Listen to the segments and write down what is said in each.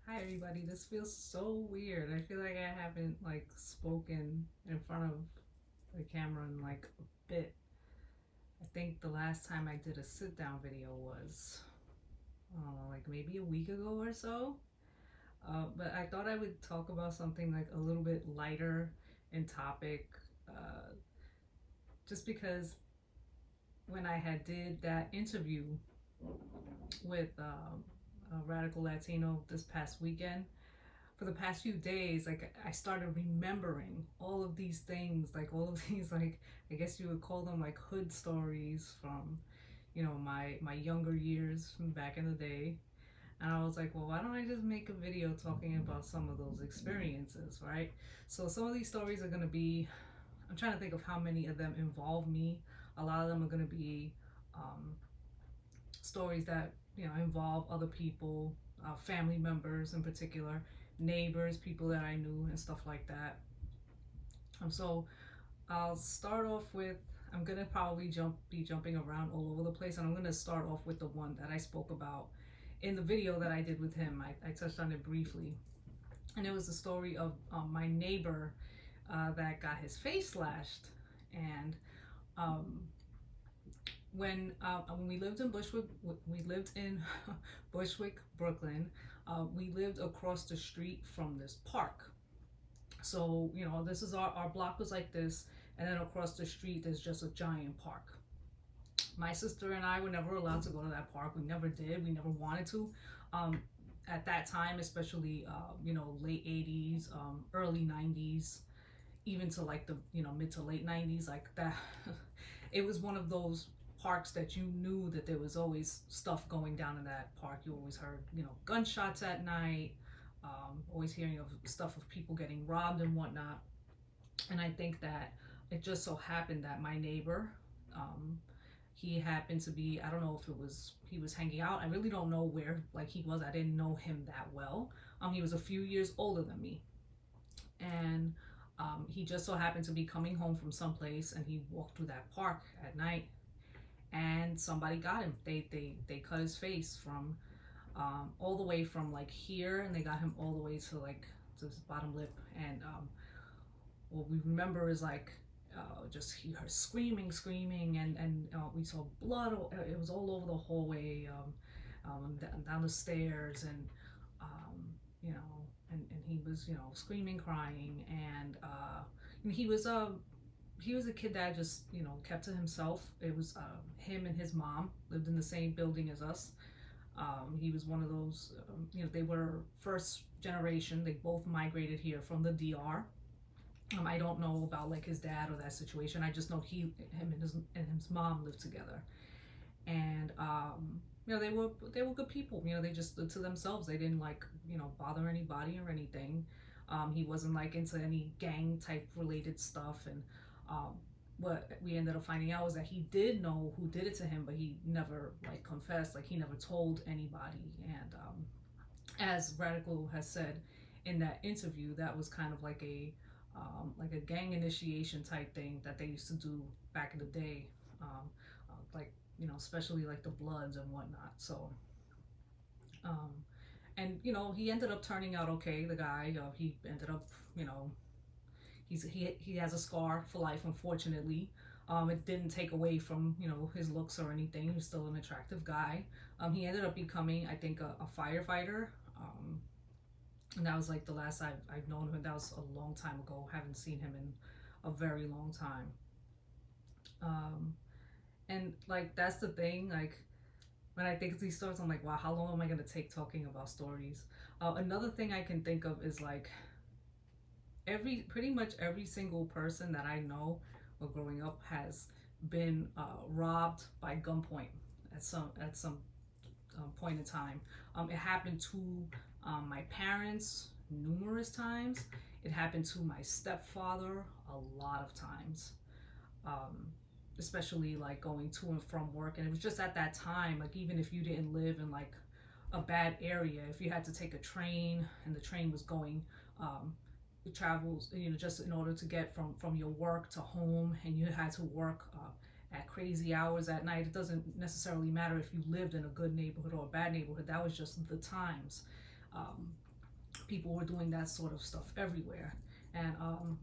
Hi everybody, this feels so weird. I feel like I haven't spoken in front of the camera in like a bit. I think the last time I did a sit down video was, I don't know, like maybe a week ago or so. But I thought I would talk about something like a little bit lighter in topic, uh, just because when I had did that interview with a radical Latino this past weekend, for the past few days, like I started remembering all of these things, like all of these, like I guess you would call them like hood stories from, my younger years from back in the day. And I was like, well, why don't I just make a video talking about some of those experiences, right? So some of these stories are gonna be, I'm trying to think of how many of them involve me. A lot of them are gonna be um, stories that involve other people, family members in particular, neighbors, people that I knew, and stuff like that. So I'll start off with, I'm gonna probably be jumping around all over the place, and I'm gonna start off with the one that I spoke about in the video that I did with him. I touched on it briefly, and it was the story of my neighbor that got his face slashed. And um, when we lived in Bushwick, we lived in Bushwick, Brooklyn. We lived across the street from this park. So this is our block was like this, and then across the street there's just a giant park. My sister and I were never allowed to go to that park. We never did. We never wanted to. Um, at that time, especially late '80s, early '90s, even to like the mid to late '90s, like that. It was one of those parks that you knew that there was always stuff going down in that park. You always heard gunshots at night, always hearing of stuff of people getting robbed and whatnot. And I think that it just so happened that my neighbor, um, he happened to be, I don't know if it was he was hanging out, I really don't know where like he was. I didn't know him that well. He was a few years older than me, and he just so happened to be coming home from someplace, and he walked through that park at night, and somebody got him. They cut his face from all the way from like here, and they got him all the way to like to his bottom lip. And what we remember is like just he heard screaming, and we saw blood. It was all over the hallway, down the stairs, and um, you know, and he was screaming, crying, and he was a kid that just kept to himself. It was him and his mom lived in the same building as us. He was one of those, they were first generation. They both migrated here from the DR. I don't know about like his dad or that situation. I just know him and his mom lived together, and they were good people. They just stood to themselves. They didn't like bother anybody or anything. He wasn't like into any gang type related stuff, and what we ended up finding out was that he did know who did it to him, but he never like confessed. Like he never told anybody. And as Radical has said in that interview, that was kind of like a gang initiation type thing that they used to do back in the day, like especially like the Bloods and whatnot. So, um, and he ended up turning out okay. The guy, he ended up, he has a scar for life, unfortunately. It didn't take away from his looks or anything. He was still an attractive guy. He ended up becoming, I think, a firefighter. And that was like the last I've known him. That was a long time ago. Haven't seen him in a very long time. Um, and like that's the thing. Like when I think of these stories, I'm like, wow, how long am I gonna take talking about stories? Another thing I can think of is like pretty much every single person that I know or growing up has been robbed by gunpoint at some point in time. It happened to my parents numerous times. It happened to my stepfather a lot of times, um, especially like going to and from work. And it was just at that time, like even if you didn't live in like a bad area, if you had to take a train and the train was going, it travels, just in order to get from your work to home, and you had to work at crazy hours at night. It doesn't necessarily matter if you lived in a good neighborhood or a bad neighborhood. That was just the times. Um, people were doing that sort of stuff everywhere. And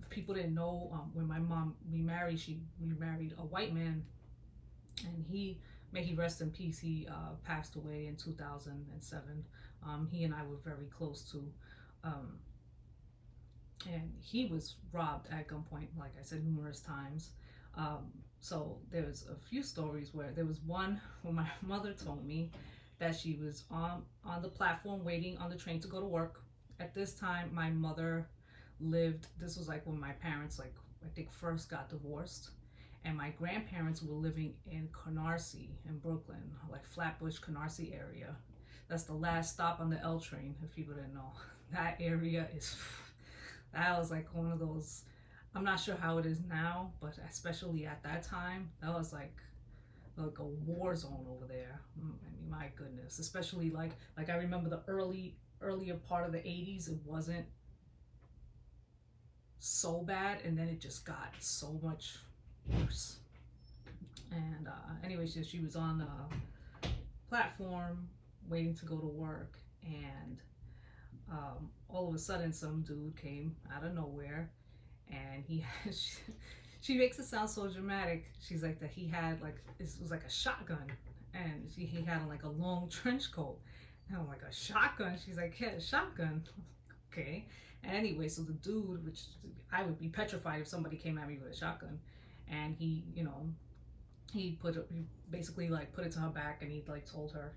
if people didn't know, when my mom remarried, she remarried a white man, and he, may he rest in peace, he passed away in 2007. He and I were very close to, um, and he was robbed at gunpoint, like I said, numerous times. So there's a few stories where there was one where my mother told me that she was on the platform waiting on the train to go to work. At this time, my mother lived, this was like when my parents, like, I think first got divorced, and my grandparents were living in Canarsie in Brooklyn, like Flatbush, Canarsie area. That's the last stop on the L train, if people didn't know. That area is, that was like one of those, I'm not sure how it is now, but especially at that time, that was like a war zone over there. I mean, my goodness, especially like I remember the earlier part of the 80s, it wasn't so bad, and then it just got so much worse. And anyway, she was on the platform waiting to go to work, and all of a sudden some dude came out of nowhere, and she makes it sound so dramatic. She's like that he had like, it was like a shotgun, and he had like a long trench coat. And I'm like, a shotgun? She's like, yeah, a shotgun. Okay. And anyway, so the dude, which I would be petrified if somebody came at me with a shotgun, and he, he basically like put it to her back, and he like told her,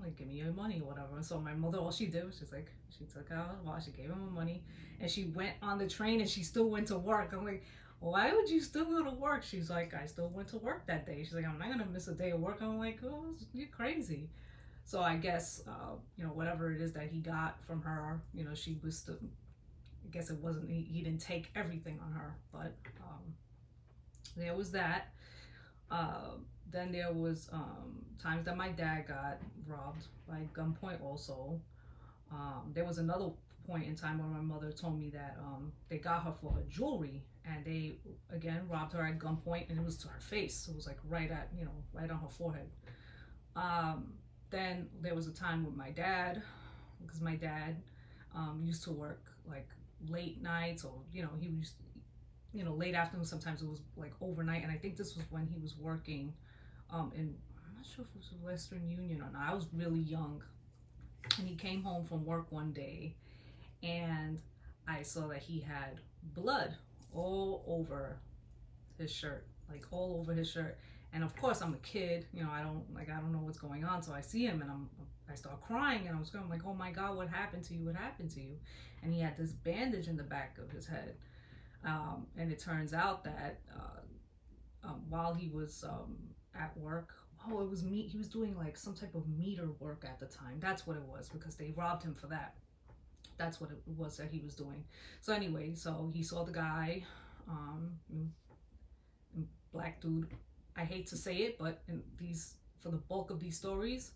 like, give me your money or whatever. And so my mother, all she did was just like, she took out her wallet, she gave him her money, and she went on the train, and she still went to work. I'm like, why would you still go to work? She's like, I still went to work that day. She's like, I'm not gonna miss a day of work. I'm like, oh, you're crazy. So I guess, whatever it is that he got from her, she was still, I guess it wasn't, he didn't take everything on her, but there was that. Then there was times that my dad got robbed by gunpoint also. There was another point in time where my mother told me that they got her for her jewelry, and they again robbed her at gunpoint, and it was to her face. It was like right on her forehead. Then there was a time with my dad, because my dad used to work like late nights, or he used, late afternoon. Sometimes it was like overnight, and I think this was when he was working in, I'm not sure if it was Western Union or not. I was really young, and he came home from work one day, and I saw that he had blood all over his shirt, like all over his shirt. And of course, I'm a kid, I don't know what's going on. So I see him, and I start crying, and I'm like, oh my God, what happened to you? What happened to you? And he had this bandage in the back of his head. And it turns out that while he was at work, it was he was doing like some type of meter work at the time. That's what it was, because they robbed him for that. That's what it was that he was doing. So anyway, so he saw the guy, black dude. I hate to say it, but for the bulk of these stories,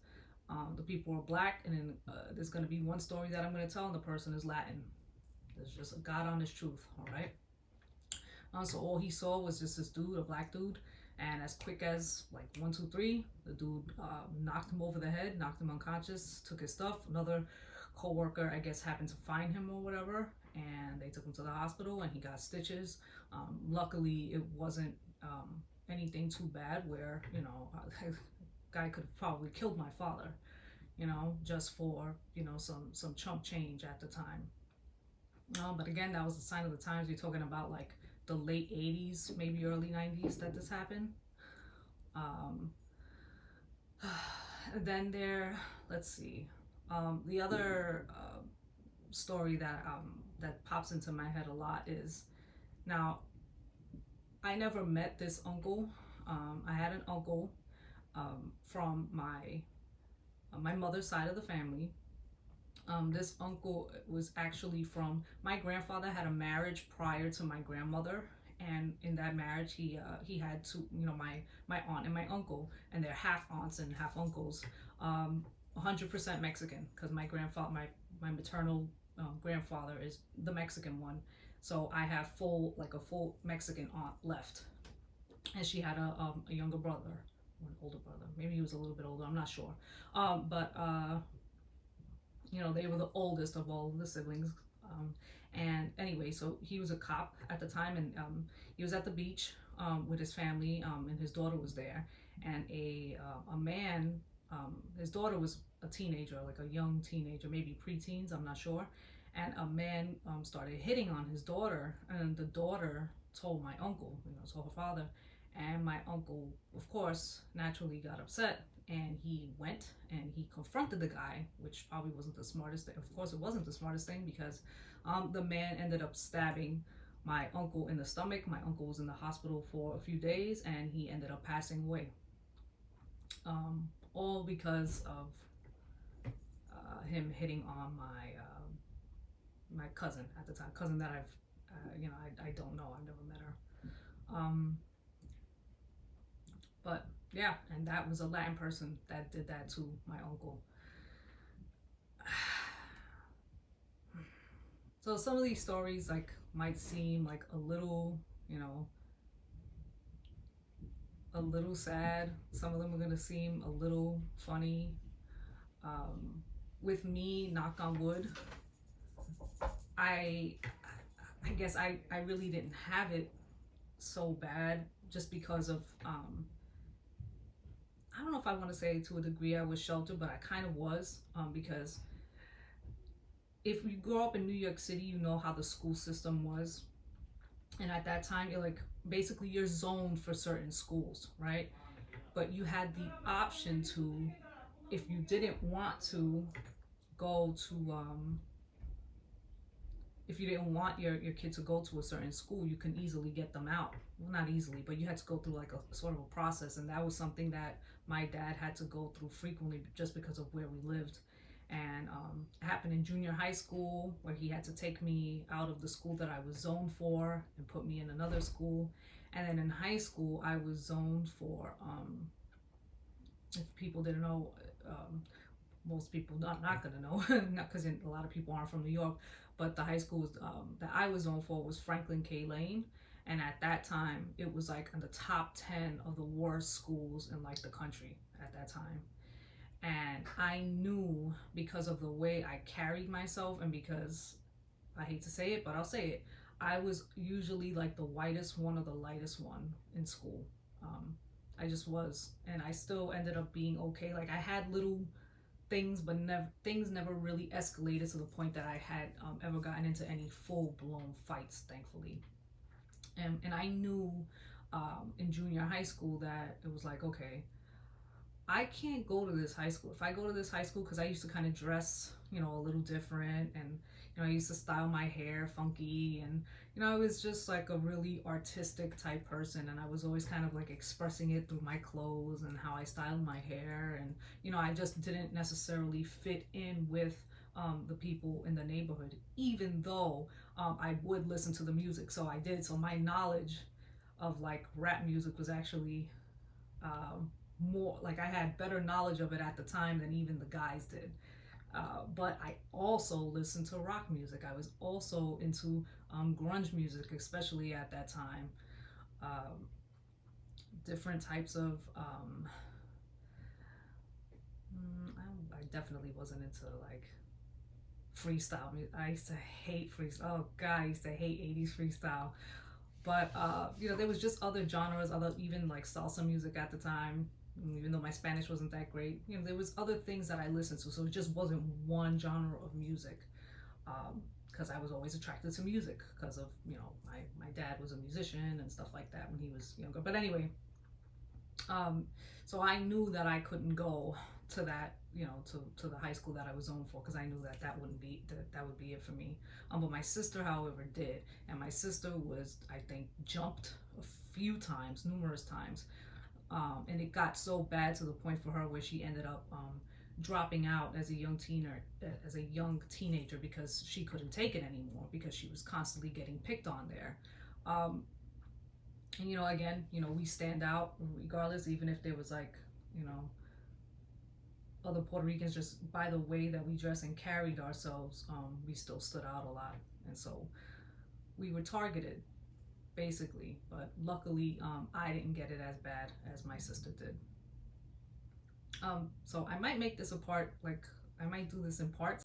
the people are black, and then there's going to be one story that I'm going to tell, and the person is Latin. There's just a God honest truth, all right? So all he saw was just this dude, a black dude, and as quick as like 1, 2, 3, the dude knocked him over the head, knocked him unconscious, took his stuff. Another co-worker, I guess, happened to find him or whatever, and they took him to the hospital, and he got stitches. Luckily, it wasn't anything too bad where, a guy could have probably killed my father, just for, some chump change at the time. But again, that was a sign of the times. You're talking about like the late 80s, maybe early 90s that this happened. Then let's see. The other story that pops into my head a lot is, now, I never met this uncle. I had an uncle from my mother's side of the family. This uncle was actually from, my grandfather had a marriage prior to my grandmother, and in that marriage he had two, my aunt and my uncle, and they're half aunts and half uncles, 100% Mexican, because my maternal grandfather is the Mexican one. So I have a full Mexican aunt left, and she had a younger brother, or an older brother. Maybe he was a little bit older. I'm not sure. But They were the oldest of all of the siblings. Um, and anyway, so he was a cop at the time, and he was at the beach with his family, and his daughter was there. And a man, his daughter was a teenager, like a young teenager, maybe preteens, I'm not sure. And a man started hitting on his daughter, and the daughter told my uncle, told her father, and my uncle, of course, naturally got upset, and he went and he confronted the guy, which probably wasn't the smartest thing. Of course, it wasn't the smartest thing because the man ended up stabbing my uncle in the stomach. My uncle was in the hospital for a few days, and he ended up passing away. All because of him hitting on my cousin at the time, cousin that I don't know, I've never met her. But yeah, and that was a Latin person that did that to my uncle. So some of these stories like might seem like a little, a little sad. Some of them are gonna seem a little funny. With me, knock on wood, I I guess I really didn't have it so bad just because of I don't know if I want to say to a degree I was sheltered, but I kind of was, because if you grow up in New York City, you know how the school system was. And at that time, you're like, basically, you're zoned for certain schools, right? But you had the option to, if you didn't want to go to, if you didn't want your kid to go to a certain school, you can easily get them out. Well, not easily, but you had to go through like a sort of a process. And that was something that my dad had to go through frequently just because of where we lived. And it happened in junior high school where he had to take me out of the school that I was zoned for and put me in another school. And then in high school, I was zoned for, if people didn't know, most people not gonna know, not because a lot of people aren't from New York, but the high school that I was zoned for was Franklin K. Lane. And at that time, it was like in the top 10 of the worst schools in like the country at that time. And I knew because of the way I carried myself, and because I hate to say it, but I'll say it, I was usually like the whitest one or the lightest one in school. I just was, and I still ended up being okay. Like I had little things, but things never really escalated to the point that I had ever gotten into any full blown fights, thankfully. And I knew in junior high school that it was like, okay, I can't go to this high school. If I go to this high school, because I used to kind of dress, a little different, and I used to style my hair funky, and I was just like a really artistic type person, and I was always kind of like expressing it through my clothes and how I styled my hair, and I just didn't necessarily fit in with the people in the neighborhood, even though I would listen to the music. So I did. So my knowledge of like rap music was actually more like I had better knowledge of it at the time than even the guys did. But I also listened to rock music. I was also into grunge music, especially at that time. Um, Different types of. I definitely wasn't into like freestyle music. I used to hate freestyle. Oh God, I used to hate 80s freestyle. But there was just other genres, other even like salsa music at the time. Even though my Spanish wasn't that great, there was other things that I listened to, so it just wasn't one genre of music. Because I was always attracted to music because of my dad was a musician and stuff like that when he was younger. But anyway, so I knew that I couldn't go to that to the high school that I was zoned for, because I knew that would be it for me. But my sister, however, did, and my sister was, I think, jumped a few times, numerous times. And it got so bad to the point for her where she ended up dropping out as a young teenager because she couldn't take it anymore, because she was constantly getting picked on there. And again, we stand out regardless, even if there was like, other Puerto Ricans, just by the way that we dress and carried ourselves, we still stood out a lot. And so we were targeted, basically, but luckily I didn't get it as bad as my sister did. So I might make this a part, like I might do this in parts.